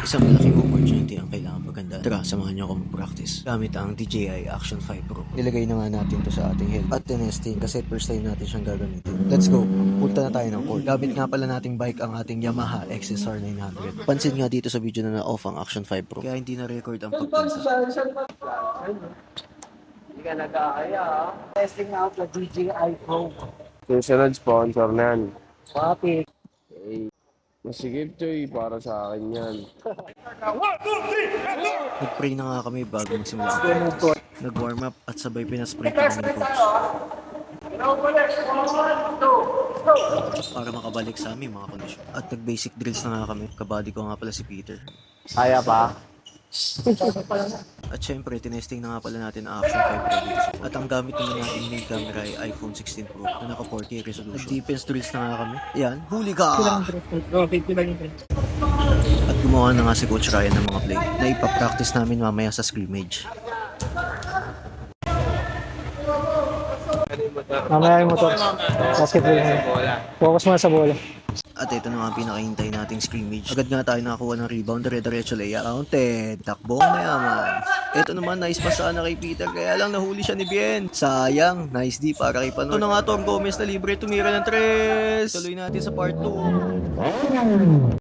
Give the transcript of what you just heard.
Isang malaking opportunity ang kailangan maganda. Tara, samahan niyo ako mag-practice. Gamit ang DJI Action 5 Pro. Nilagay na nga natin to sa ating helmet. At tinesting kasi first time natin siyang gagamitin. Let's go! Punta na tayo ng court. Gamit nga pala nating bike ang ating Yamaha XSR 900. Pansin nga dito sa video na na-off ang Action 5 Pro. Kaya hindi na-record ang pagpinsa. Hindi ka nag-aaya ha. Testing out the DJI Pro. Susunod sponsor na yan. Papi. Eh, masigip Choy, para sa akin yan. Nag-pray na nga kami bago magsimula ang practice. Nag-warm up at sabay pinaspray pa kami ng coach. Para makabalik sa aming mga kondisyon. At nag-basic drills na nga kami. Kabady ko nga pala si Peter. Kaya pa? At syempre, tinesting na nga pala natin ang Action 5 Pro dito. At ang gamit naman natin main camera ay iPhone 16 Pro na naka 4K resolution. Nag-defense drills na nga kami. Yan, huli ka! At gumawa na nga si Coach Ryan ng mga play na ipapractice namin mamaya sa scrimmage. Mamaya yung motor. Basketball mo. Focus mo sa bola. At ito na nga ang pinakahintay nating scrimmage. Agad nga tayo nakakuha ng rebound, dire-diretso layup. Counted, takbo mayaman. Ito naman, nice pass sana kay Peter, kaya lang nahuli siya ni Bien. Sayang, nice D para kay Panoy. Ito na nga Tom Gomez na libre tumira ng 3. Tuloy natin sa part 2.